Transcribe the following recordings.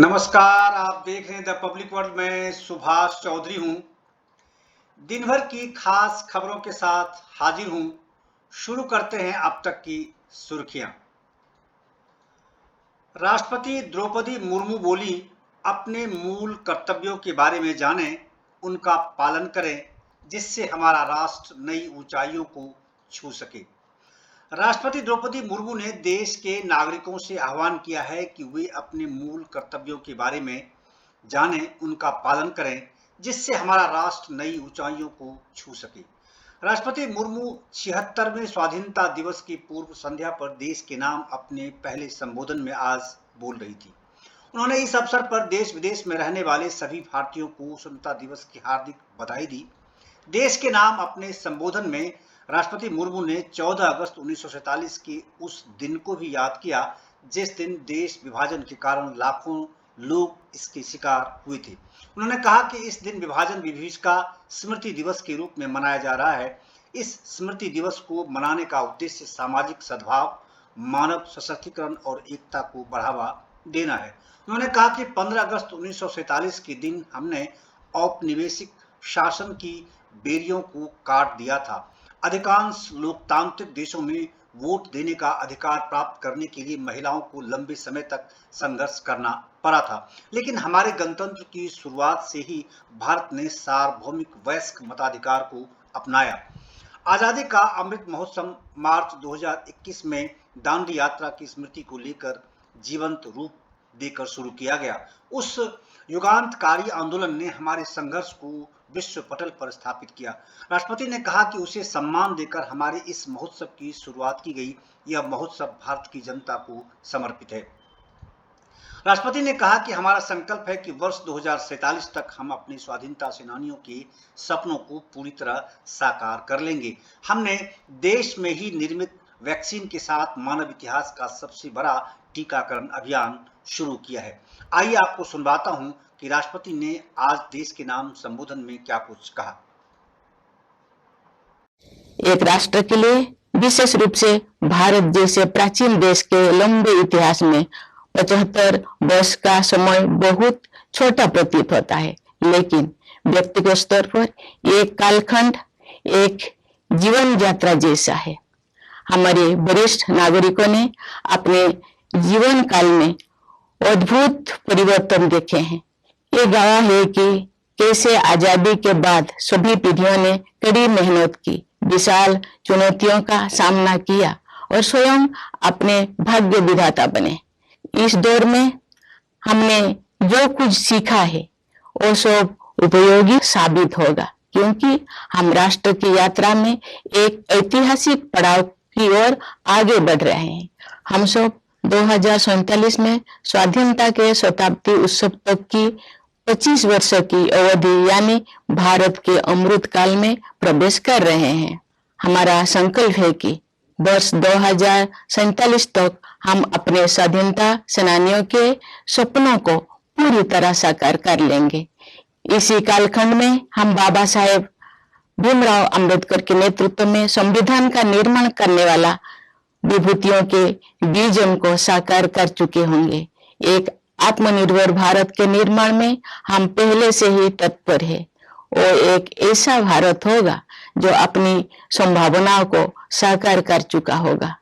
नमस्कार, आप देख रहे हैं द पब्लिक वर्ल्ड में सुभाष चौधरी हूं। दिन भर की खास खबरों के साथ हाजिर हूं। शुरू करते हैं अब तक की सुर्खियां। राष्ट्रपति द्रौपदी मुर्मू बोली, अपने मूल कर्तव्यों के बारे में जानें, उनका पालन करें, जिससे हमारा राष्ट्र नई ऊंचाइयों को छू सके। राष्ट्रपति द्रौपदी मुर्मू ने देश के नागरिकों से आह्वान किया है कि वे अपने मूल कर्तव्यों के बारे में जानें, उनका पालन करें, जिससे हमारा राष्ट्र नई ऊंचाइयों को छू सके। राष्ट्रपति मुर्मू 76वें स्वाधीनता दिवस की पूर्व संध्या पर देश के नाम अपने पहले संबोधन में आज बोल रही थी। उन्होंने इस अवसर पर देश विदेश में रहने वाले सभी भारतीयों को स्वतंत्रता दिवस की हार्दिक बधाई दी। देश के नाम अपने संबोधन में राष्ट्रपति मुर्मू ने 14 अगस्त 1947 के उस दिन को भी याद किया जिस दिन देश विभाजन के कारण लाखों लोग इसके शिकार हुए थे। उन्होंने कहा कि इस दिन विभाजन विभीषिका स्मृति दिवस के रूप में मनाया जा रहा है। इस स्मृति दिवस को मनाने का उद्देश्य सामाजिक सद्भाव, मानव सशक्तिकरण और एकता को बढ़ावा देना है। उन्होंने कहा कि 15 अगस्त 1947 के दिन हमने औपनिवेशिक शासन की बेड़ियों को काट दिया था। अधिकांश लोकतांत्रिक देशों में वोट देने का अधिकार प्राप्त करने के लिए महिलाओं को लंबे समय तक संघर्ष करना पड़ा था, लेकिन हमारे गणतंत्र की शुरुआत से ही भारत ने सार्वभौमिक वयस्क मताधिकार को अपनाया। आजादी का अमृत महोत्सव मार्च 2021 में दांडी यात्रा की स्मृति को लेकर जीवंत रूप देकर शुरू किया गया। उस युगांतकारी आंदोलन ने हमारे संघर्ष को विश्व पटल पर स्थापित किया। राष्ट्रपति ने कहा कि उसे सम्मान देकर हमारे इस महोत्सव की शुरुआत की गई। यह महोत्सव भारत की जनता को समर्पित है। राष्ट्रपति ने कहा कि हमारा संकल्प है कि वर्ष 2047 तक हम अपने स्वाधीनता सेनानियों के सपनों को पूरी तरह साकार कर लेंगे। हमने देश में ही निर्मित वैक्सीन के साथ मानव इतिहास का सबसे बड़ा टीकाकरण अभियान शुरू किया है। आइए आपको सुनवाता हूं कि राष्ट्रपति ने आज देश के नाम संबोधन में क्या कुछ कहा। एक राष्ट्र के लिए, विशेष रूप से भारत जैसे प्राचीन देश के लंबे इतिहास में 75 वर्ष का समय बहुत छोटा प्रतीत होता है, लेकिन व्यक्तिगत स्तर पर एक कालखंड, एक जीवन यात्रा जैसा है। हमारे वरिष्ठ नागरिकों ने अपने जीवन काल में अद्भुत परिवर्तन देखे हैं। ये गवाह है कि कैसे आजादी के बाद सभी पीढ़ियों ने कड़ी मेहनत की, विशाल चुनौतियों का सामना किया और स्वयं अपने भाग्य विधाता बने। इस दौर में हमने जो कुछ सीखा है वो सब उपयोगी साबित होगा, क्योंकि हम राष्ट्र की यात्रा में एक ऐतिहासिक पड़ाव की ओर आगे बढ़ रहे हैं। हम सब 2047 में स्वाधीनता के शताब्दी उत्सव तक की 25 वर्ष की अवधि यानी भारत के अमृत काल में प्रवेश कर रहे हैं। हमारा संकल्प है कि वर्ष 2047 तक हम अपने स्वाधीनता सेनानियों के सपनों को पूरी तरह साकार कर लेंगे। इसी कालखंड में हम बाबा साहेब भीमराव अंबेडकर के नेतृत्व में संविधान का निर्माण करने वाला विभूतियों के विजन को साकार कर चुके होंगे। एक आत्मनिर्भर भारत के निर्माण में हम पहले से ही तत्पर है। और एक ऐसा भारत होगा जो अपनी संभावनाओं को साकार कर चुका होगा।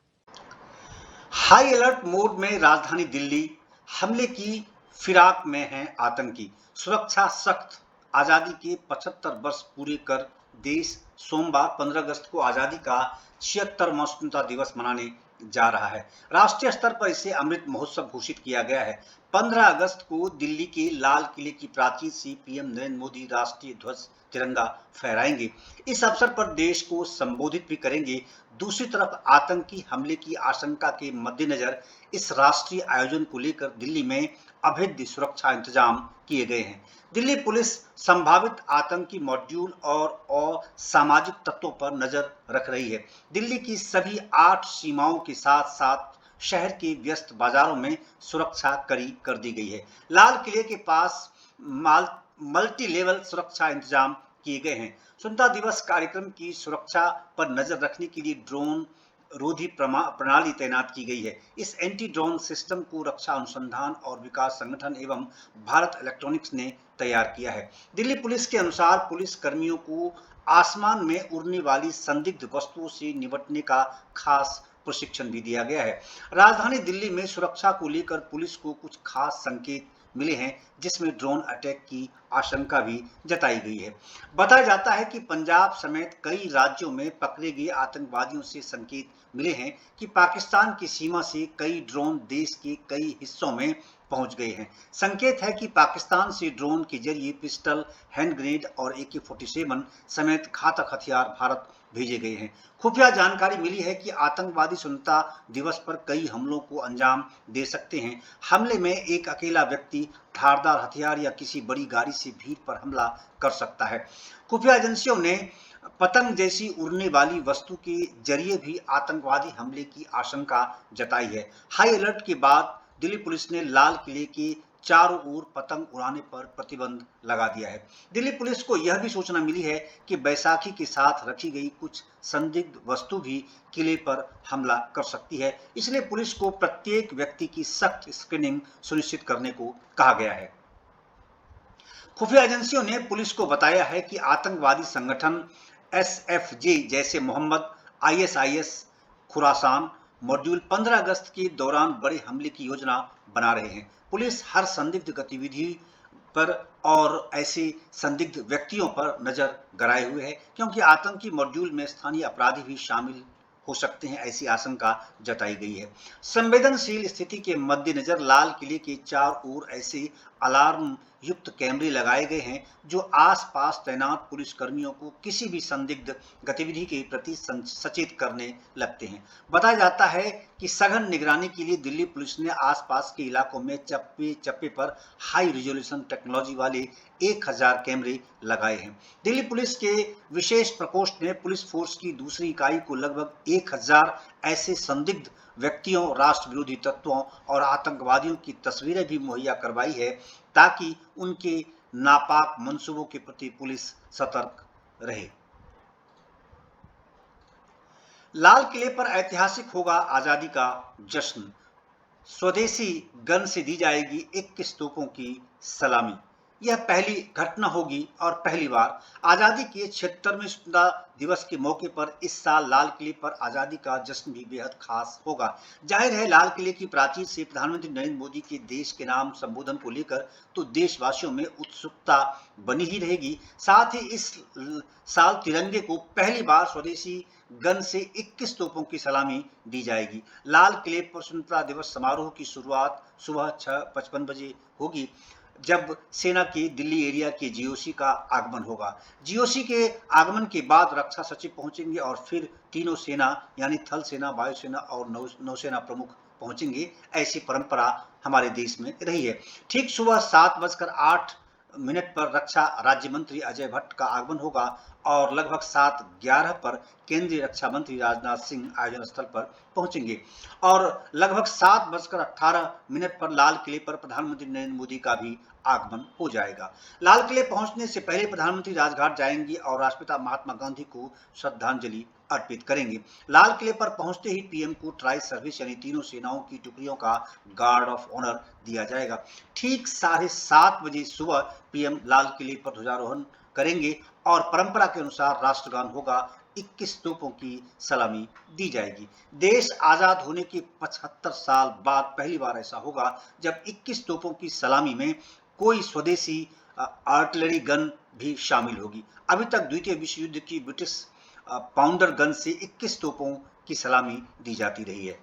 हाई अलर्ट मोड में राजधानी दिल्ली, हमले की फिराक में है आतंकी, सुरक्षा सख्त। आजादी के 75 वर्ष पूरे कर देश सोमवार 15 अगस्त को आजादी का 76वां स्वतंत्रता दिवस मनाने जा रहा है। राष्ट्रीय स्तर पर इसे अमृत महोत्सव घोषित किया गया है। 15 अगस्त को दिल्ली के लाल किले की प्राचीर से पीएम नरेंद्र मोदी राष्ट्रीय ध्वज तिरंगा फहराएंगे। इस अवसर पर देश को संबोधित भी करेंगे। दूसरी तरफ आतंकी हमले की आशंका के मद्देनजर इस राष्ट्रीय आयोजन को लेकर दिल्ली में अभेद्य सुरक्षा इंतजाम किए गए हैं। दिल्ली पुलिस संभावित आतंकी मॉड्यूल और असामाजिक तत्वों पर नजर रख रही है। दिल्ली की सभी 8 सीमाओं के साथ साथ शहर के व्यस्त बाजारों में सुरक्षा कड़ी कर दी गई है। लाल किले के पास मल्टी लेवल सुरक्षा इंतजाम किए गए हैं। स्वतंत्रता दिवस कार्यक्रम की सुरक्षा पर नजर रखने के लिए ड्रोन रोधी प्रणाली तैनात की गई है। इस एंटी ड्रोन सिस्टम को रक्षा अनुसंधान और विकास संगठन एवं भारत इलेक्ट्रॉनिक्स ने तैयार किया है। दिल्ली पुलिस के अनुसार पुलिस कर्मियों को आसमान में उड़ने वाली संदिग्ध वस्तुओं से निपटने का खास प्रशिक्षण भी दिया गया है। राजधानी दिल्ली में सुरक्षा को लेकर पुलिस को कुछ खास संकेत मिले हैं, जिसमें ड्रोन अटैक की आशंका भी जताई गई है। बताया जाता है कि पंजाब समेत कई राज्यों में पकड़े गए आतंकवादियों से संकेत मिले हैं कि पाकिस्तान की सीमा से कई ड्रोन देश के कई हिस्सों में पहुंच गए हैं। संकेत है कि पाकिस्तान से ड्रोन के जरिए पिस्टल, हैंड ग्रेनेड और AK-47 समेत घातक हथियार भारत भेजे गए हैं। खुफिया जानकारी मिली है कि आतंकवादी स्वतंत्रता दिवस पर कई हमलों को अंजाम दे सकते हैं। हमले में एक अकेला व्यक्ति धारदार हथियार या किसी बड़ी गाड़ी से भीड़ पर हमला कर सकता है। खुफिया एजेंसियों ने पतंग जैसी उड़ने वाली वस्तु के जरिए भी आतंकवादी हमले की आशंका जताई है। हाई अलर्ट के बाद दिल्ली पुलिस ने लाल किले के चारों ओर पतंग उड़ाने पर प्रतिबंध लगा दिया है। दिल्ली पुलिस को यह भी सूचना मिली है कि बैसाखी के साथ रखी गई कुछ संदिग्ध वस्तु भी किले पर हमला कर सकती है, इसलिए पुलिस को प्रत्येक व्यक्ति की सख्त स्क्रीनिंग सुनिश्चित करने को कहा गया है। खुफिया एजेंसियों ने पुलिस को बताया है कि आतंकवादी संगठन SFJ जैसे मोहम्मद ISIS खुरासान मॉड्यूल 15 अगस्त के दौरान बड़े हमले की योजना बना रहे हैं। पुलिस हर संदिग्ध गतिविधि पर और ऐसे संदिग्ध व्यक्तियों पर नजर गड़ाए हुए है, क्योंकि आतंकी मॉड्यूल में स्थानीय अपराधी भी शामिल हो सकते हैं, ऐसी आशंका जताई गई है। संवेदनशील स्थिति के मद्देनजर लाल किले के चारों ओर ऐसे अलार्म युक्त कैमरे लगाए गए हैं जो आसपास तैनात पुलिसकर्मियों को किसी भी संदिग्ध गतिविधि के प्रति सचेत करने लगते हैं। बताया जाता है कि सघन निगरानी के लिए दिल्ली पुलिस ने आसपास के इलाकों में चप्पे चप्पे पर हाई रिजोल्यूशन टेक्नोलॉजी वाले 1000 कैमरे लगाए हैं। दिल्ली पुलिस के विशेष प्रकोष्ठ ने पुलिस फोर्स की दूसरी इकाई को लगभग 1000 ऐसे संदिग्ध व्यक्तियों, राष्ट्र विरोधी तत्वों और आतंकवादियों की तस्वीरें भी मुहैया करवाई है, ताकि उनके नापाक मंसूबों के प्रति पुलिस सतर्क रहे। लाल किले पर ऐतिहासिक होगा आजादी का जश्न। स्वदेशी गन से दी जाएगी 21 तोपों की सलामी। यह पहली घटना होगी और पहली बार आजादी के 76वें स्वतंत्रता दिवस के मौके पर इस साल लाल किले पर आजादी का जश्न भी बेहद खास होगा। जाहिर है, लाल किले की प्राचीर से प्रधानमंत्री नरेंद्र मोदी के देश के नाम संबोधन को लेकर तो देशवासियों में उत्सुकता बनी ही रहेगी। साथ ही इस साल तिरंगे को पहली बार स्वदेशी गन से 21 तोपों की सलामी दी जाएगी। लाल किले पर स्वतंत्रता दिवस समारोह की शुरुआत सुबह 6:55 बजे होगी, जब सेना के दिल्ली एरिया के GOC का आगमन होगा। GOC के आगमन के बाद रक्षा सचिव पहुंचेंगे और फिर तीनों सेना यानी थल सेना, वायुसेना और नौसेना प्रमुख पहुंचेंगे। ऐसी परंपरा हमारे देश में रही है। ठीक सुबह 7:08 पर रक्षा राज्य मंत्री अजय भट्ट का आगमन होगा और लगभग 7:11 पर केंद्रीय रक्षा मंत्री राजनाथ सिंह आयोजन स्थल पर पहुंचेंगे और लगभग 7:18 पर लाल किले पर प्रधानमंत्री नरेंद्र मोदी का भी आगमन हो जाएगा। लाल किले पहुंचने से पहले प्रधानमंत्री राजघाट जाएंगे और राष्ट्रपिता महात्मा गांधी को श्रद्धांजलि अर्पित करेंगे। लाल किले पर पहुंचते ही PM को ट्राई सर्विस यानी तीनों सेनाओं की टुकड़ियों का गार्ड ऑफ ऑनर दिया जाएगा। ठीक 7:30 बजे सुबह PM लाल किले पर ध्वजारोहण करेंगे और परंपरा के अनुसार राष्ट्रगान होगा। 21 तोपों की सलामी दी जाएगी। देश आजाद होने के 75 साल बाद पहली बार ऐसा होगा जब 21 तोपों की सलामी में कोई स्वदेशी आर्टिलरी गन भी शामिल होगी। अभी तक द्वितीय विश्व युद्ध की ब्रिटिश पाउंडर गन से 21 तोपों की सलामी दी जाती रही है।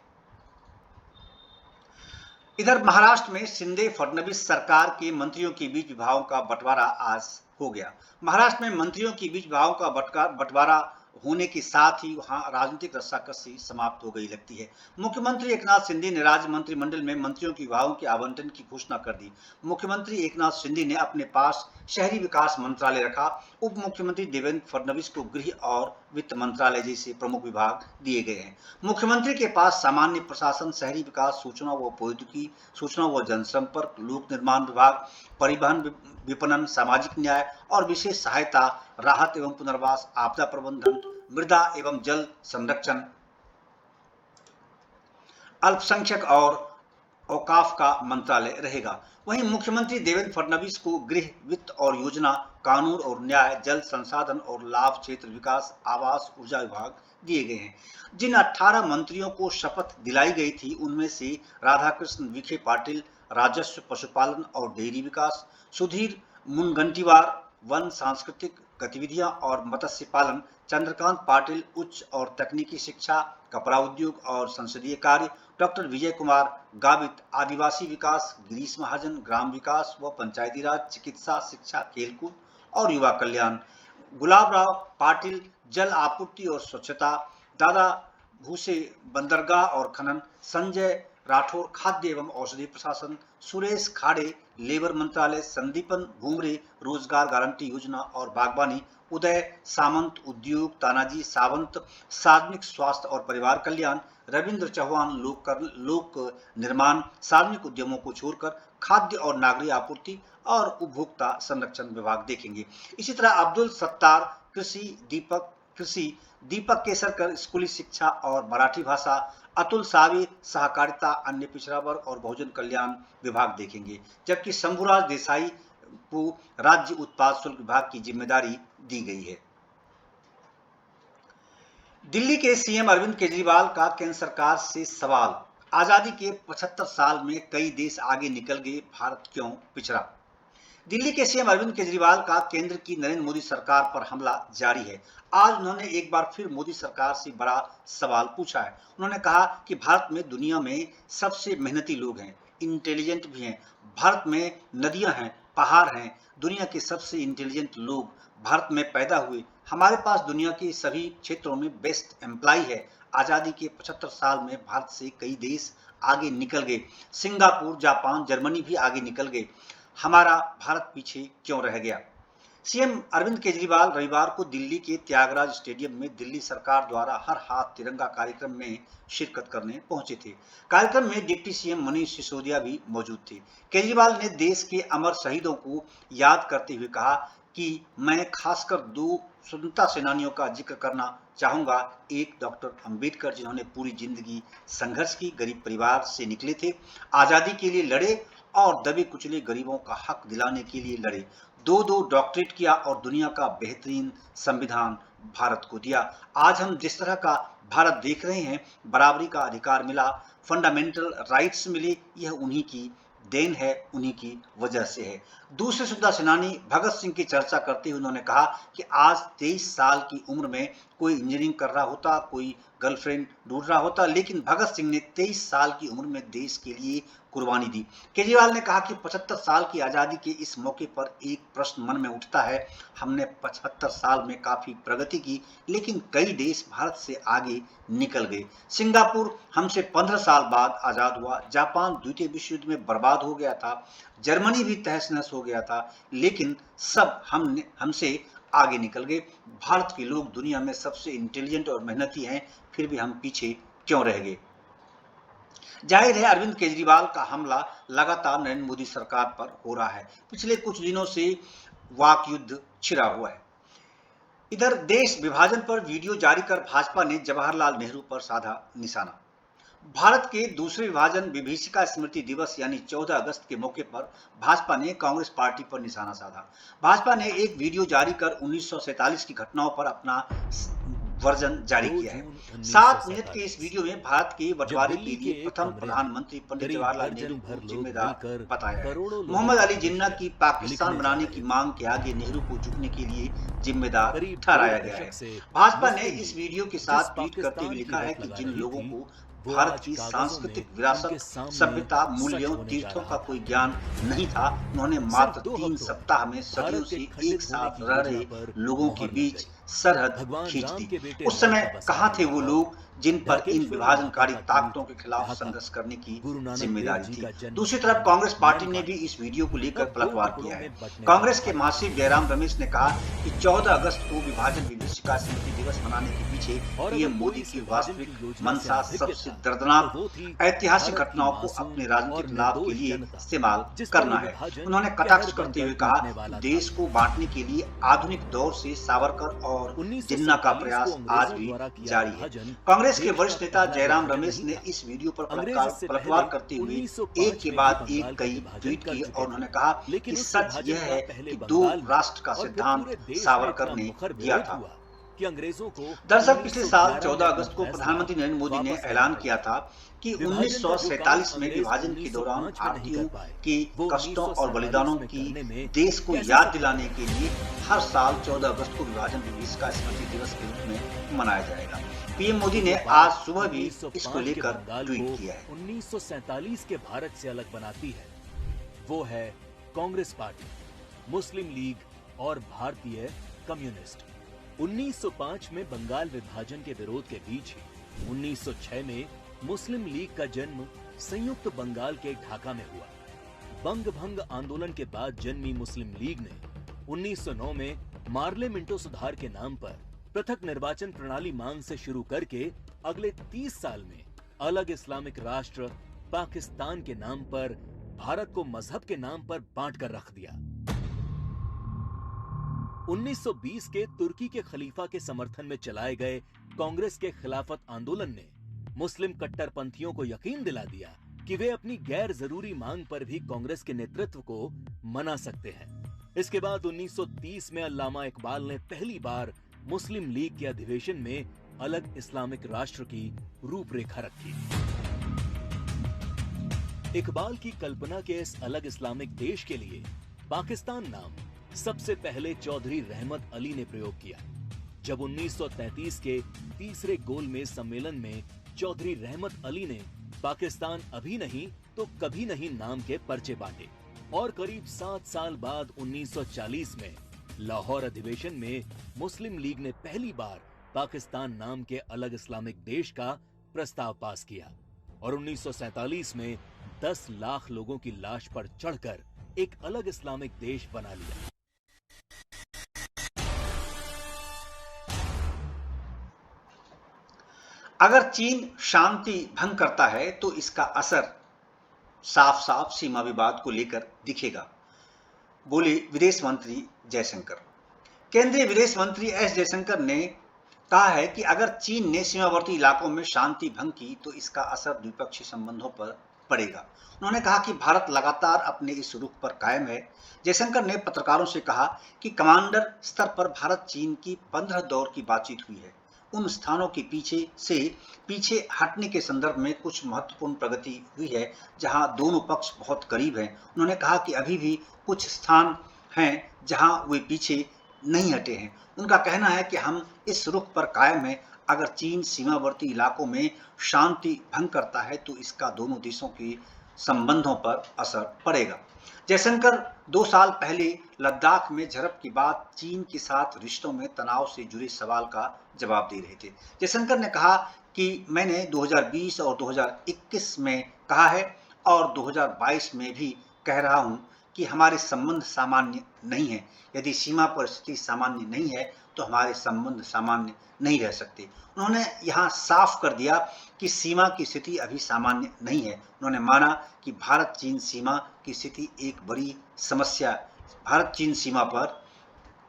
इधर महाराष्ट्र में शिंदे फडणवीस सरकार के मंत्रियों के बीच विभागों का बंटवारा आज हो गया। महाराष्ट्र में मंत्रियों के बीच विभागों का बंटवारा होने के साथ ही वहां राजनीतिक रस्साकसी समाप्त हो गई लगती है। मुख्यमंत्री एकनाथ शिंदे ने राज्य मंत्रिमंडल में मंत्रियों की विभागों के आवंटन की घोषणा कर दी। मुख्यमंत्री एकनाथ शिंदे ने अपने पास शहरी विकास मंत्रालय रखा। उप मुख्यमंत्री देवेंद्र फडणवीस को गृह और वित्त मंत्रालय जैसे प्रमुख विभाग दिए गए हैं। मुख्यमंत्री के पास सामान्य प्रशासन, शहरी विकास, सूचना व प्रौद्योगिकी, सूचना व जनसंपर्क, लोक निर्माण विभाग, परिवहन, विपणन, सामाजिक न्याय और विशेष सहायता, राहत एवं पुनर्वास, आपदा प्रबंधन, मृदा एवं जल संरक्षण, अल्पसंख्यक और औकाफ का मंत्रालय रहेगा। वहीं मुख्यमंत्री देवेंद्र फडणवीस को गृह, वित्त और योजना, कानून और न्याय, जल संसाधन और लाभ, क्षेत्र विकास, आवास, ऊर्जा विभाग दिए गए हैं। जिन 18 मंत्रियों को शपथ दिलाई गई थी उनमें से राधाकृष्ण विखे पाटिल राजस्व, पशुपालन और डेयरी विकास, सुधीर मुनगंटीवार वन, सांस्कृतिक गतिविधियां और मत्स्य पालन, चंद्रकांत पाटिल उच्च और तकनीकी शिक्षा, कपड़ा उद्योग और संसदीय कार्य, डॉक्टर विजय कुमार गावित आदिवासी विकास, गिरीश महाजन ग्राम विकास व पंचायती राज, चिकित्सा, शिक्षा, खेलकूद और युवा कल्याण, गुलाब राव पाटिल जल आपूर्ति और स्वच्छता, दादा भूसे बंदरगाह और खनन, संजय राठौर खाद्य एवं औषधि प्रशासन, सुरेश खाड़े लेबर मंत्रालय, संदीपन भूमरे रोजगार गारंटी योजना और बागवानी, उदय सामंत उद्योग, तानाजी सावंत सार्वजनिक स्वास्थ्य और परिवार कल्याण, रविंद्र चौहान लोक निर्माण, सार्वजनिक उद्यमों को छोड़कर खाद्य और नागरिक आपूर्ति और उपभोक्ता संरक्षण विभाग देखेंगे। इसी तरह अब्दुल सत्तार कृषि, दीपक केसरकर स्कूली शिक्षा और मराठी भाषा, अतुल सावे सहकारिता, अन्य पिछड़ा वर्ग और बहुजन कल्याण विभाग देखेंगे, जबकि शंभुराज देसाई को राज्य उत्पाद शुल्क विभाग की जिम्मेदारी दी गई है। दिल्ली के सीएम अरविंद केजरीवाल का केंद्र सरकार से सवाल, आजादी के 75 साल में कई देश आगे निकल गए, भारत क्यों पिछड़ा। दिल्ली के सीएम अरविंद केजरीवाल का केंद्र की नरेंद्र मोदी सरकार पर हमला जारी है। आज उन्होंने एक बार फिर मोदी सरकार से बड़ा सवाल पूछा है। उन्होंने कहा कि भारत में दुनिया में सबसे मेहनती लोग हैं, इंटेलिजेंट भी हैं, भारत में नदियां हैं, पहाड़ हैं, दुनिया के सबसे इंटेलिजेंट लोग भारत में पैदा हुए, हमारे पास दुनिया के सभी क्षेत्रों में बेस्ट एम्प्लॉय है। आजादी के 75 साल में भारत से कई देश आगे निकल गए, सिंगापुर, जापान, जर्मनी भी आगे निकल गए, हमारा भारत पीछे क्यों रह गया। सीएम अरविंद केजरीवाल रविवार को दिल्ली के त्यागराज स्टेडियम में दिल्ली सरकार द्वारा हर हाथ तिरंगा कार्यक्रम में शिरकत करने पहुंचे थे। कार्यक्रम में डिप्टी सीएम मनीष सिसोदिया भी मौजूद थे। केजरीवाल ने देश के अमर शहीदों को याद करते हुए कहा कि मैं खासकर 2 स्वतंत्रता सेनानियों का जिक्र करना चाहूंगा। एक डॉक्टर अंबेडकर, जिन्होंने पूरी जिंदगी संघर्ष की, गरीब परिवार से निकले थे, आजादी के लिए लड़े और दबे कुचले गरीबों का हक दिलाने के लिए लड़े, 2 डॉक्टरेट किया और दुनिया का बेहतरीन संविधान भारत को दिया। आज हम जिस तरह का भारत देख रहे हैं, बराबरी का अधिकार मिला, फंडामेंटल राइट्स मिले, यह उन्हीं की देन है, उन्हीं की वजह से है। दूसरे स्वतंत्रता सेनानी भगत सिंह की चर्चा करते हुए उन्होंने कहा कि आज 23 साल की उम्र में कोई इंजीनियरिंग कर रहा होता, कोई गर्लफ्रेंड ढूंढ रहा होता, लेकिन भगत सिंह ने 23 साल की उम्र में देश के लिए कुर्बानी दी। केजरीवाल ने कहा कि 75 साल की आजादी के इस मौके पर एक प्रश्न मन में उठता है, हमने 75 साल में काफी प्रगति की, लेकिन कई देश भारत से आगे निकल गए। सिंगापुर हमसे 15 साल बाद आजाद हुआ, जापान द्वितीय विश्व युद्ध में बर्बाद हो गया था, जर्मनी भी तहस नहस हो गया था, लेकिन सब हमसे आगे निकल गए। भारत के लोग दुनिया में सबसे इंटेलिजेंट और मेहनती हैं, फिर भी हम पीछे क्यों रह गए। जाहिर है अरविंद केजरीवाल का हमला लगातार नरेंद्र मोदी सरकार पर हो रहा है। पिछले कुछ दिनों से वाक युद्ध छिड़ा हुआ है। इधर देश विभाजन पर वीडियो जारी कर भाजपा ने जवाहरलाल नेहरू पर साधा निशाना। भारत के दूसरे विभाजन विभीषिका स्मृति दिवस यानी 14 अगस्त के मौके पर भाजपा ने कांग्रेस पार्टी पर निशाना साधा। भाजपा ने एक वीडियो जारी कर 1947 की घटनाओं पर अपना वर्जन जारी किया है। 7 मिनट के इस वीडियो में भारत के बंटवारे के लिए प्रथम प्रधानमंत्री पंडित जवाहरलाल नेहरू को जिम्मेदार बताया। मोहम्मद अली जिन्ना की पाकिस्तान बनाने की मांग के आगे नेहरू को झुकने के लिए जिम्मेदार ठहराया गया है। भाजपा ने इस वीडियो के साथ ट्वीट करते हुए लिखा है कि जिन लोगों को भारत की सांस्कृतिक विरासत, सभ्यता, मूल्यों, तीर्थों का कोई ज्ञान नहीं था, उन्होंने मात्र 3 सप्ताह में सदियों से एक साथ रह रहे लोगों के बीच सरहद खींच दी। उस समय कहां थे वो लोग जिन पर इन विभाजनकारी ताकतों के खिलाफ संघर्ष करने की जिम्मेदारी थी। दूसरी तरफ कांग्रेस पार्टी ने भी इस वीडियो को लेकर पलटवार किया है। कांग्रेस के महासचिव जयराम रमेश ने कहा कि 14 अगस्त को विभाजन विभीषिका स्मृति दिवस मनाने के पीछे और पीएम अगर मोदी कोई की इस विभाजन वास्तविक की योजना से मंशा अनभिज्ञ सबसे था, तो दर्दनाक वो थी ऐतिहासिक भारत की घटनाओं को मासूम अपने और राजनीतिक लाभ के निर्दोष लिए जनता, इस्तेमाल जिस पर करना ये है। विभाजन उन्होंने कहर कटाक्ष करते बनकर हुए कहा टूटने कि वाला था। देश को बांटने के लिए आधुनिक दौर से सावरकर और जिन्ना का 1947 को प्रयास आज अंग्रेजों भी द्वारा किया जारी है। विभाजन कांग्रेस के देश का वरिष्ठ नेता पहला जयराम विभाजन रमेश नहीं ने था। इस वीडियो पर अंग्रेज इससे पलटवार पहले करते हुए 1905 एक के में भी बाद एक बंगाल का कई विभाजन ट्वीट कर किए चुके और थे, उन्होंने कहा कि लेकिन उस सच विभाजन यह का है पहले कि दो बंगाल में राष्ट्र का और फिर सिद्धांत पूरे देश में सावरकर इतना ने मुखर दिया विरोध था। हुआ कि अंग्रेजों को दरअसल पिछले साल 1911 में 14 अपना अगस्त को फैसला प्रधानमंत्री नरेंद्र मोदी ने वापस लेना ऐलान पड़ा। किया था कि विभाजन का जो काम 1947 में अंग्रेज विभाजन के दौरान 1905 में नहीं भारतीयों कर पाए, की वो कष्टों और 1947 बलिदानों में की करने में देश को कैसे याद सक्षम दिलाने थे। के लिए हर साल 14 अगस्त को विभाजन दिवस का स्मृति दिवस के रूप में मनाया जाएगा। पीएम मोदी लेकिन ने जो बात आज सुबह भी इसको 1905 के लेकर बंगाल ट्वीट को किया है। 1947 के भारत से अलग बनाती है, वो है कांग्रेस पार्टी, मुस्लिम लीग और भारतीय कम्युनिस्ट। 1905 में बंगाल विभाजन के विरोध के बीच ही 1906 में मुस्लिम लीग का जन्म संयुक्त बंगाल के ढाका में हुआ। बंग भंग आंदोलन के बाद जन्मी मुस्लिम लीग ने 1909 में मार्ले मिंटो सुधार के नाम पर पृथक निर्वाचन प्रणाली मांग से शुरू करके अगले 30 साल में अलग इस्लामिक राष्ट्र पाकिस्तान के नाम पर भारत को मजहब के नाम पर बांट कर रख दिया। 1920 के तुर्की के खलीफा के समर्थन में चलाए गए कांग्रेस के खिलाफत आंदोलन ने मुस्लिम कट्टरपंथियों को यकीन दिला दिया कि वे अपनी गैर जरूरी मांग पर भी कांग्रेस के नेतृत्व को मना सकते हैं। इसके बाद 1930 में अल्लामा इकबाल ने पहली बार मुस्लिम लीग के अधिवेशन में अलग इस्लामिक राष्ट्र की रूपरेखा रखी। इकबाल की कल्पना के इस अलग इस्लामिक देश के लिए पाकिस्तान नाम सबसे पहले चौधरी रहमत अली ने प्रयोग किया। जब 1933 के तीसरे गोलमेज सम्मेलन में चौधरी रहमत अली ने पाकिस्तान अभी नहीं तो कभी नहीं नाम के पर्चे बांटे और करीब 7 साल बाद 1940 में लाहौर अधिवेशन में मुस्लिम लीग ने पहली बार पाकिस्तान नाम के अलग इस्लामिक देश का प्रस्ताव पास किया और 1947 में 10 लाख लोगों की लाश पर चढ़कर एक अलग इस्लामिक देश बना लिया। अगर चीन शांति भंग करता है तो इसका असर साफ साफ सीमा विवाद को लेकर दिखेगा, बोले विदेश मंत्री जयशंकर। केंद्रीय विदेश मंत्री एस जयशंकर ने कहा है कि अगर चीन ने सीमावर्ती इलाकों में शांति भंग की तो इसका असर द्विपक्षीय संबंधों पर पड़ेगा। उन्होंने कहा कि भारत लगातार अपने इस रुख पर कायम है। जयशंकर ने पत्रकारों से कहा कि कमांडर स्तर पर भारत चीन की 15 दौर की बातचीत हुई है। उन स्थानों के पीछे हटने के संदर्भ में कुछ महत्वपूर्ण प्रगति हुई है जहां दोनों पक्ष बहुत करीब हैं। उन्होंने कहा कि अभी भी कुछ स्थान हैं जहां वे पीछे नहीं हटे हैं। उनका कहना है कि हम इस रुख पर कायम हैं। अगर चीन सीमावर्ती इलाकों में शांति भंग करता है तो इसका दोनों देशों के संबंधों पर असर पड़ेगा। जयशंकर 2 साल पहले लद्दाख में झड़प के बाद चीन के साथ रिश्तों में तनाव से जुड़े सवाल का जवाब दे रहे थे। जयशंकर ने कहा कि मैंने 2020 और 2021 में कहा है और 2022 में भी कह रहा हूं कि हमारे संबंध सामान्य नहीं है। यदि सीमा पर स्थिति सामान्य नहीं है तो हमारे संबंध सामान्य नहीं रह सकते। उन्होंने यहाँ साफ कर दिया कि सीमा की स्थिति अभी सामान्य नहीं है। उन्होंने माना कि भारत चीन सीमा की स्थिति भारत चीन सीमा पर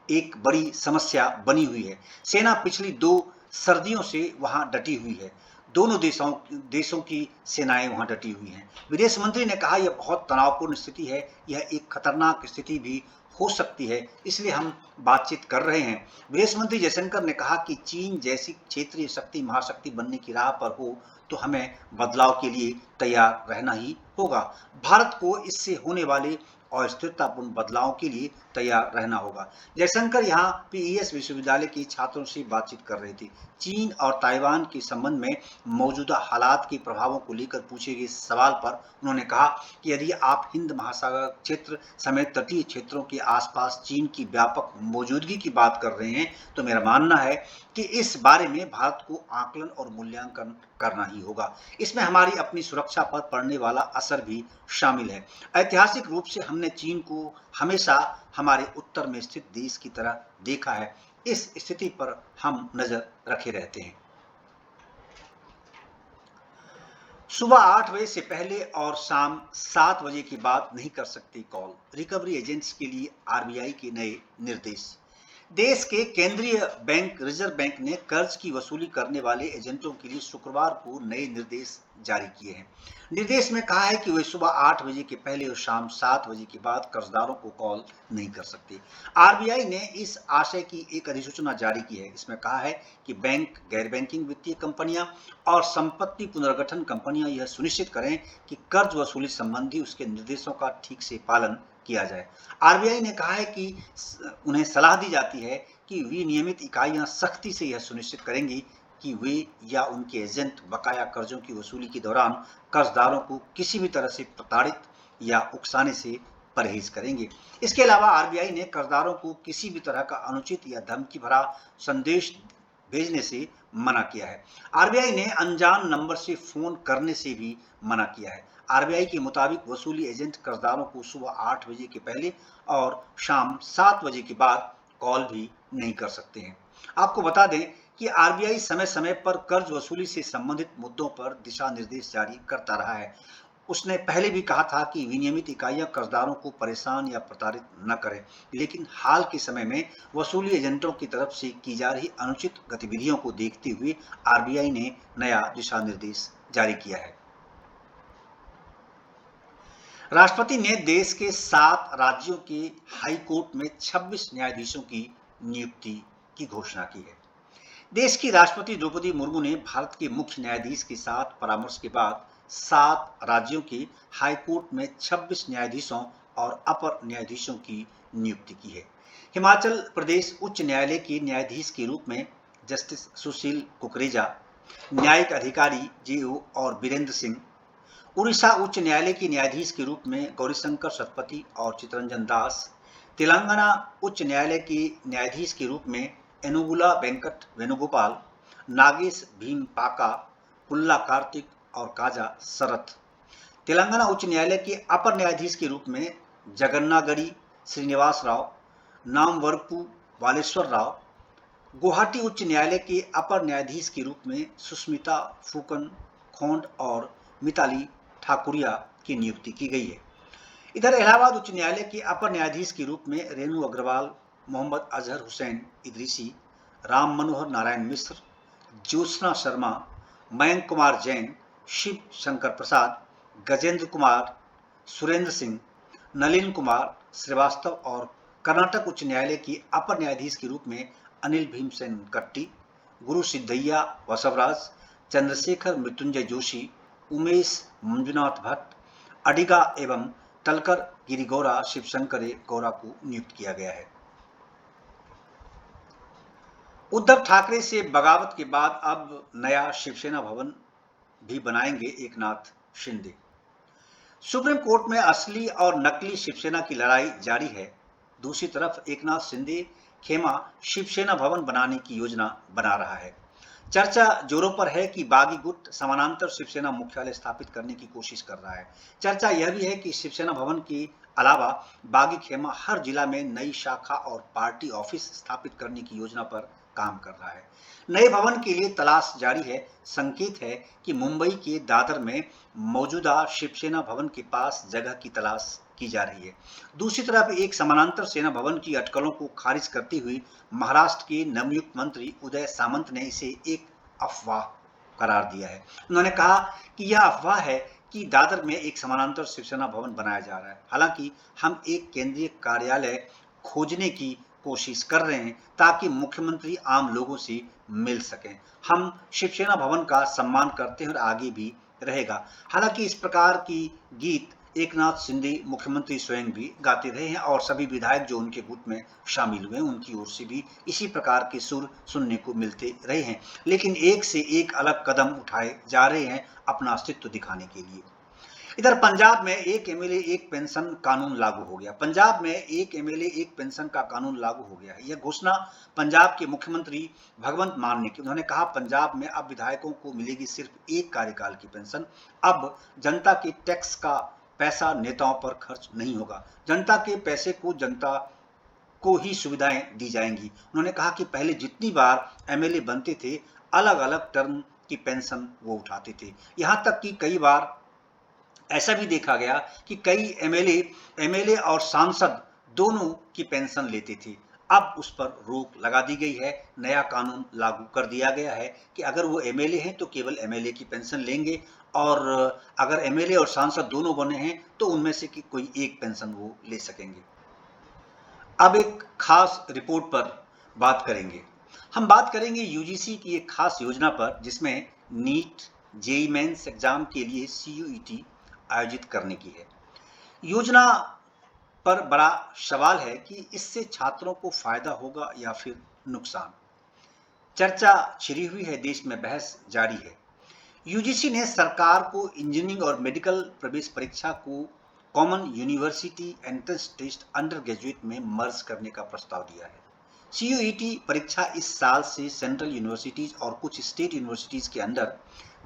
एक बड़ी समस्या बनी हुई है। सेना पिछली 2 सर्दियों से वहां डटी हुई है। दोनों देशों की सेनाएं वहां डटी हुई हैं। विदेश मंत्री ने कहा यह बहुत तनावपूर्ण स्थिति है, यह एक खतरनाक स्थिति भी हो सकती है, इसलिए हम बातचीत कर रहे हैं। विदेश मंत्री जयशंकर ने कहा कि चीन जैसी क्षेत्रीय शक्ति महाशक्ति बनने की राह पर हो तो हमें बदलाव के लिए तैयार रहना ही होगा। भारत को इससे होने वाले अस्थिरतापूर्ण बदलाव के लिए तैयार रहना होगा। जयशंकर यहाँ पीईएस विश्वविद्यालय के छात्रों से बातचीत कर रहे थे। चीन और ताइवान के संबंध में मौजूदा हालात के प्रभावों को लेकर पूछे गए सवाल पर उन्होंने कहा कि यदि आप हिंद महासागर क्षेत्र समेत तटीय क्षेत्रों के आसपास चीन की व्यापक मौजूदगी की बात कर रहे हैं तो मेरा मानना है कि इस बारे में भारत को आकलन और मूल्यांकन करना ही होगा। इसमें हमारी अपनी सुरक्षा पर पड़ने वाला असर भी शामिल है। ऐतिहासिक रूप से हमने चीन को हमेशा हमारे उत्तर में स्थित देश की तरह देखा है। इस स्थिति पर हम नजर रखे रहते हैं। सुबह 8 बजे से पहले और शाम 7 बजे के बाद नहीं कर सकते कॉल। रिकवरी एजेंट्स के लिए आरबीआई के नए निर्देश। देश के केंद्रीय बैंक रिजर्व बैंक ने कर्ज की वसूली करने वाले एजेंटों के लिए शुक्रवार को नए निर्देश जारी किए हैं। निर्देश में कहा है कि वे सुबह 8 बजे के पहले और शाम 7 बजे के बाद कर्जदारों को कॉल नहीं कर सकते। आरबीआई ने इस आशय की एक अधिसूचना जारी की है। इसमें कहा है कि बैंक, गैर बैंकिंग वित्तीय कंपनियां और संपत्ति पुनर्गठन कंपनियां यह सुनिश्चित करें कि कर्ज वसूली संबंधी उसके निर्देशों का ठीक से पालन किया जाए। आरबीआई ने कहा है कि उन्हें सलाह दी जाती है कि विनियमित इकाइयां सख्ती से यह सुनिश्चित करेंगी कि वे या उनके एजेंट बकाया कर्जों की वसूली के दौरान कर्जदारों को किसी भी तरह से प्रताड़ित या उकसाने से परहेज करेंगे। इसके अलावा आरबीआई ने कर्जदारों को किसी भी तरह का अनुचित या धमकी भरा संदेश भेजने से मना किया है। आरबीआई ने अनजान नंबर से फोन करने से भी मना किया है। आरबीआई के मुताबिक वसूली एजेंट कर्जदारों को सुबह 8 बजे के पहले और शाम 7 बजे के बाद कॉल भी नहीं कर सकते हैं। आपको बता दें कि आरबीआई समय समय पर कर्ज वसूली से संबंधित मुद्दों पर दिशा निर्देश जारी करता रहा है। उसने पहले भी कहा था कि विनियमित इकाइयां कर्जदारों को परेशान या प्रताड़ित न करें, लेकिन हाल के समय में वसूली एजेंटों की तरफ से की जा रही अनुचित गतिविधियों को देखते हुए आरबीआई ने नया दिशा निर्देश जारी किया है। राष्ट्रपति ने देश के 7 राज्यों के हाई कोर्ट में 26 न्यायाधीशों की नियुक्ति की घोषणा की है। देश की राष्ट्रपति द्रौपदी मुर्मू ने भारत के मुख्य न्यायाधीश के साथ परामर्श के बाद 7 राज्यों के हाई कोर्ट में 26 न्यायाधीशों और अपर न्यायाधीशों की नियुक्ति की है। हिमाचल प्रदेश उच्च न्यायालय के न्यायाधीश के रूप में जस्टिस सुशील कुकरेजा, न्यायिक अधिकारी जेओ और बीरेंद्र सिंह, उड़ीसा उच्च न्यायालय के न्यायाधीश के रूप में गौरीशंकर सतपथी और चितरंजन दास, तेलंगाना उच्च न्यायालय के न्यायाधीश के रूप में एनुगुला वेंकट वेणुगोपाल, नागेश भीम पाका, पुल्ला कार्तिक और काजा शरथ, तेलंगाना उच्च न्यायालय के अपर न्यायाधीश के रूप में जगन्नागरी श्रीनिवास राव, नामवरपू वालेश्वर राव, गुवाहाटी उच्च न्यायालय के अपर न्यायाधीश के रूप में सुष्मिता फूकन खोंड और मिताली ठाकुरिया की नियुक्ति की गई है। इधर इलाहाबाद उच्च न्यायालय के अपर न्यायाधीश के रूप में रेणु अग्रवाल, मोहम्मद अजहर हुसैन इदरीसी, राम मनोहर नारायण मिश्र, ज्योत्सना शर्मा, मयंक कुमार जैन, शिव शंकर प्रसाद, गजेंद्र कुमार, सुरेंद्र सिंह, नलिन कुमार श्रीवास्तव और कर्नाटक उच्च न्यायालय के अपर न्यायाधीश के रूप में अनिल भीमसेन कट्टी, गुरु सिद्धैया वसवराज, चंद्रशेखर मृत्युंजय जोशी, उमेश मंजुनाथ भट्ट, अडिगा एवं तलकर गिरिगौरा शिवशंकरे गौरा को नियुक्त किया गया है। उद्धव ठाकरे से बगावत के बाद अब नया शिवसेना भवन भी बनाएंगे एकनाथ शिंदे। सुप्रीम कोर्ट में असली और नकली शिवसेना की लड़ाई जारी है। दूसरी तरफ एकनाथ शिंदे खेमा शिवसेना भवन बनाने की योजना बना रहा है। चर्चा जोरों पर है कि बागी गुट समानांतर शिवसेना मुख्यालय स्थापित करने की कोशिश कर रहा है। चर्चा यह भी है कि शिवसेना भवन के अलावा बागी खेमा हर जिला में नई शाखा और पार्टी ऑफिस स्थापित करने की योजना पर काम कर रहा है। नए भवन के लिए तलाश जारी है। संकेत है कि मुंबई के दादर में मौजूदा शिवसेना भवन के पास जगह की तलाश की जा रही है। दूसरी तरफ एक समानांतर सेना भवन की अटकलों को खारिज करती हुई महाराष्ट्र के नवनियुक्त मंत्री उदय सामंत ने इसे एक अफवाह करार दिया है। उन्होंने कहा कि यह अफवाह है कि दादर में एक समानांतर शिवसेना भवन बनाया जा रहा है। हालांकि हम एक केंद्रीय कार्यालय खोजने की कोशिश कर रहे हैं ताकि मुख्यमंत्री आम लोगों से मिल सकें। हम शिवसेना भवन का सम्मान करते हैं और आगे भी रहेगा। हालांकि इस प्रकार की गीत एकनाथ शिंदे मुख्यमंत्री स्वयं भी गाते रहे हैं और सभी विधायक जो उनके गुट में शामिल हुए उनकी ओर से भी इसी प्रकार के सुर सुनने को मिलते रहे हैं। लेकिन एक से एक अलग कदम उठाए जा रहे हैं अपना अस्तित्व दिखाने के लिए। इधर पंजाब में एक एमएलए एक पेंशन कानून लागू हो गया। पंजाब में एक एमएलए एक पेंशन का कानून लागू हो गया है। यह घोषणा पंजाब के मुख्यमंत्री भगवंत मान ने की। उन्होंने कहा पंजाब में अब विधायकों को मिलेगी सिर्फ एक कार्यकाल की पेंशन। अब जनता के टैक्स का पैसा नेताओं पर खर्च नहीं होगा। जनता के पैसे को जनता को ही सुविधाएं दी जाएंगी। उन्होंने कहा कि पहले जितनी बार एमएलए बनते थे अलग अलग टर्म की पेंशन वो उठाते थे, यहाँ तक कि कई बार ऐसा भी देखा गया कि कई एमएलए और सांसद दोनों की पेंशन लेते थे। अब उस पर रोक लगा दी गई है, नया कानून लागू कर दिया गया है कि अगर वो एमएलए हैं तो केवल एमएलए की पेंशन लेंगे, और अगर एमएलए और सांसद दोनों बने हैं तो उनमें से कि कोई एक पेंशन वो ले सकेंगे। अब एक खास रिपोर्ट पर बात करेंगे। हम बात करेंगे यूजीसी की एक खास योजना पर जिसमें नीट, जेईई मेंस एग्जाम के लिए सीयूईटी आयोजित करने की है। योजना पर बड़ा सवाल है कि इससे छात्रों को फायदा होगा या फिर नुकसान। चर्चा छिड़ी हुई है, देश में बहस जारी है। यूजीसी ने सरकार को इंजीनियरिंग और मेडिकल प्रवेश परीक्षा को common university entrance test under graduate में मर्ज करने का प्रस्ताव दिया है। सीयूईटी परीक्षा इस साल से सेंट्रल यूनिवर्सिटीज और कुछ स्टेट यूनिवर्सिटीज के अंडर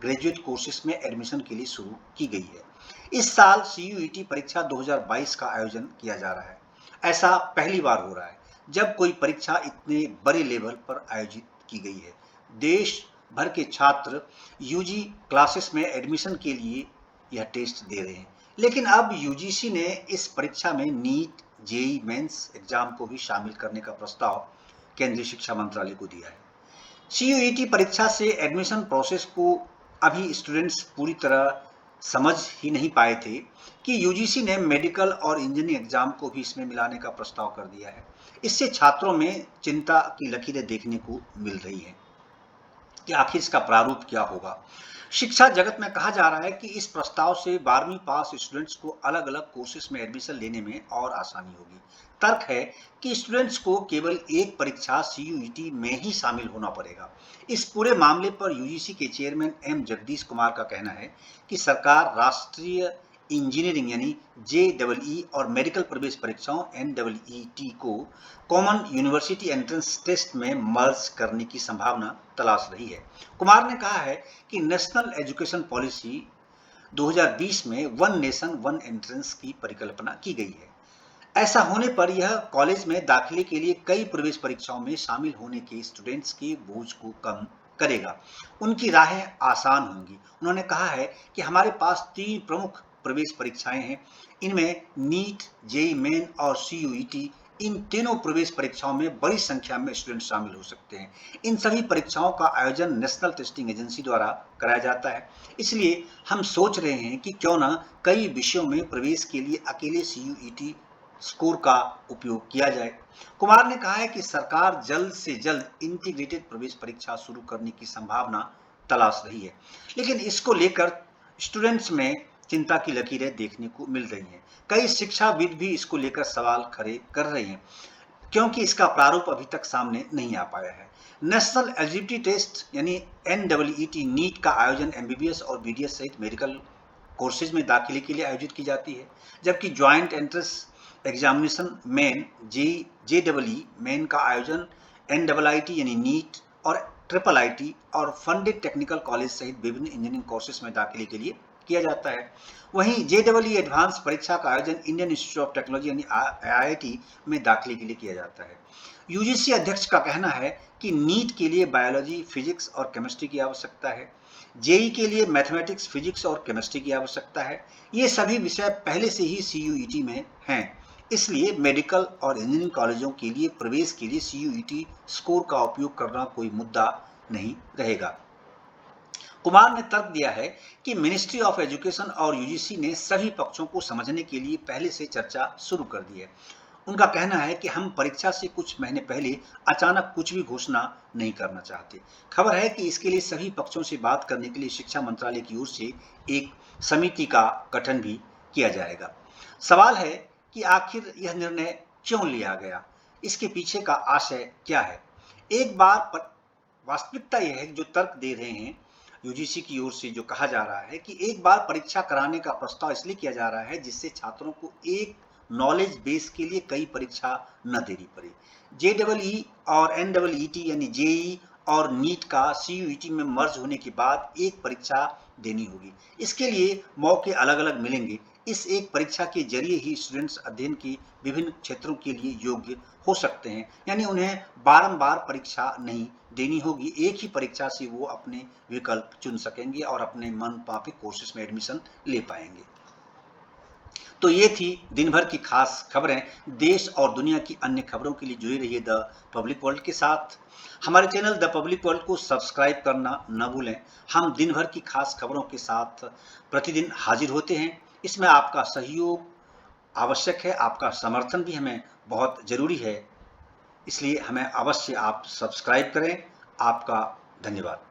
ग्रेजुएट कोर्सेज में एडमिशन के लिए शुरू की गई है। इस साल सीयूईटी परीक्षा 2022 का आयोजन किया जा रहा है। ऐसा पहली बार हो रहा है जब कोई परीक्षा इतने बड़े लेवल पर आयोजित की गई है। देश भर के छात्र यूजी क्लासेस में एडमिशन के लिए यह टेस्ट दे रहे हैं, लेकिन अब यूजीसी ने इस परीक्षा में नीट, जेईई मेंस एग्जाम को भी शामिल करने का प्रस्ताव केंद्रीय शिक्षा मंत्रालय को दिया है। सीयूईटी परीक्षा से एडमिशन प्रोसेस को अभी स्टूडेंट्स पूरी तरह समझ ही नहीं पाए थे कि यूजीसी ने मेडिकल और इंजीनियरिंग एग्जाम को भी इसमें मिलाने का प्रस्ताव कर दिया है। इससे छात्रों में चिंता की लकीरें देखने को मिल रही हैं कि आखिर इसका प्रारूप क्या होगा। शिक्षा जगत में कहा जा रहा है कि इस प्रस्ताव से 12वीं पास स्टूडेंट्स को अलग अलग कोर्सेज में एडमिशन लेने में और आसानी होगी। तर्क है कि स्टूडेंट्स को केवल एक परीक्षा सीयूईटी में ही शामिल होना पड़ेगा। इस पूरे मामले पर यूजीसी के चेयरमैन एम जगदीश कुमार का कहना है कि सरकार राष्ट्रीय इंजीनियरिंग यानी जेईई और मेडिकल प्रवेश परीक्षाओं एनईईटी को कॉमन यूनिवर्सिटी एंट्रेंस टेस्ट में मर्ज करने की संभावना तलाश रही है। कुमार ने कहा है कि नेशनल एजुकेशन पॉलिसी 2020 में वन नेशन वन एंट्रेंस की परिकल्पना की गई है। ऐसा होने पर यह कॉलेज में दाखिले के लिए कई प्रवेश परीक्षाओं में शामिल होने के स्टूडेंट्स के बोझ को कम करेगा, उनकी राहें आसान होंगी। उन्होंने कहा है कि हमारे पास 3 प्रमुख प्रवेश परीक्षाएं हैं। इनमें नीट, जेईई मेन और सीयूईटी, इन तीनों प्रवेश परीक्षाओं में बड़ी संख्या में स्टूडेंट शामिल हो सकते हैं। इन सभी परीक्षाओं का आयोजन नेशनल टेस्टिंग एजेंसी द्वारा कराया जाता है। इसलिए हम सोच रहे हैं कि क्यों न कई विषयों में प्रवेश के लिए अकेले सीयूईटी स्कोर का उपयोग किया जाए। कुमार ने कहा है कि सरकार जल्द से जल्द इंटीग्रेटेड प्रवेश परीक्षा शुरू करने की संभावना तलाश रही है, लेकिन इसको लेकर स्टूडेंट्स में चिंता की लकीरें देखने को मिल रही हैं। कई शिक्षाविद भी इसको लेकर सवाल खड़े कर रहे हैं क्योंकि इसका प्रारूप अभी तक सामने नहीं आ पाया है। नेशनल एलिजिबिलिटी टेस्ट यानी एनईईटी नीट का आयोजन एमबीबीएस और बीडीएस सहित मेडिकल कोर्सेज में दाखिले के लिए आयोजित की जाती है, जबकि joint entrance examination main JEE main का आयोजन एनआईटी यानी नीट और ट्रिपल आईटी और फंडेड टेक्निकल कॉलेज सहित विभिन्न इंजीनियरिंग कोर्सेज में दाखिले के लिए किया जाता है। वहीं जेईई एडवांस परीक्षा का आयोजन इंडियन इंस्टीट्यूट ऑफ टेक्नोलॉजी यानी आईआईटी में दाखिले के लिए किया जाता है। यूजीसी अध्यक्ष का कहना है कि नीट के लिए बायोलॉजी, फिजिक्स और केमिस्ट्री की आवश्यकता है। जेईई के लिए मैथमेटिक्स, फिजिक्स और केमिस्ट्री की आवश्यकता है। ये सभी विषय पहले से ही सीयूईटी में हैं, इसलिए मेडिकल और इंजीनियरिंग कॉलेजों के लिए प्रवेश के लिए सीयूईटी स्कोर का उपयोग करना कोई मुद्दा नहीं रहेगा। कुमार ने तर्क दिया है कि मिनिस्ट्री ऑफ एजुकेशन और यूजीसी ने सभी पक्षों को समझने के लिए पहले से चर्चा शुरू कर दी है। उनका कहना है कि हम परीक्षा से कुछ महीने पहले अचानक कुछ भी घोषणा नहीं करना चाहते। खबर है कि इसके लिए सभी पक्षों से बात करने के लिए शिक्षा मंत्रालय की ओर से एक समिति का गठन भी किया जाएगा। सवाल है कि आखिर यह निर्णय क्यों लिया गया, इसके पीछे का आशय क्या है। एक बार वास्तविकता यह है, जो तर्क दे रहे हैं यूजीसी की ओर से, जो कहा जा रहा है कि एक बार परीक्षा कराने का प्रस्ताव इसलिए किया जा रहा है जिससे छात्रों को एक नॉलेज बेस के लिए कई परीक्षा न देनी पड़े। जेईई और एनईईटी यानी जेईई और नीट का सीयूईटी में मर्ज होने के बाद एक परीक्षा देनी होगी। इसके लिए मौके अलग अलग मिलेंगे। इस एक परीक्षा के जरिए ही स्टूडेंट्स अध्ययन के विभिन्न क्षेत्रों के लिए योग्य हो सकते हैं। यानी उन्हें बारंबार परीक्षा नहीं देनी होगी, एक ही परीक्षा से वो अपने विकल्प चुन सकेंगे और अपने मनमाफिक कोर्सेज में एडमिशन ले पाएंगे। तो ये थी दिन भर की खास खबरें। देश और दुनिया की अन्य खबरों के लिए जुड़े रहिए द पब्लिक वर्ल्ड के साथ। हमारे चैनल द पब्लिक वर्ल्ड को सब्सक्राइब करना न भूलें। हम दिन भर की खास खबरों के साथ प्रतिदिन हाजिर होते हैं। इसमें आपका सहयोग आवश्यक है, आपका समर्थन भी हमें बहुत ज़रूरी है, इसलिए हमें अवश्य आप सब्सक्राइब करें। आपका धन्यवाद।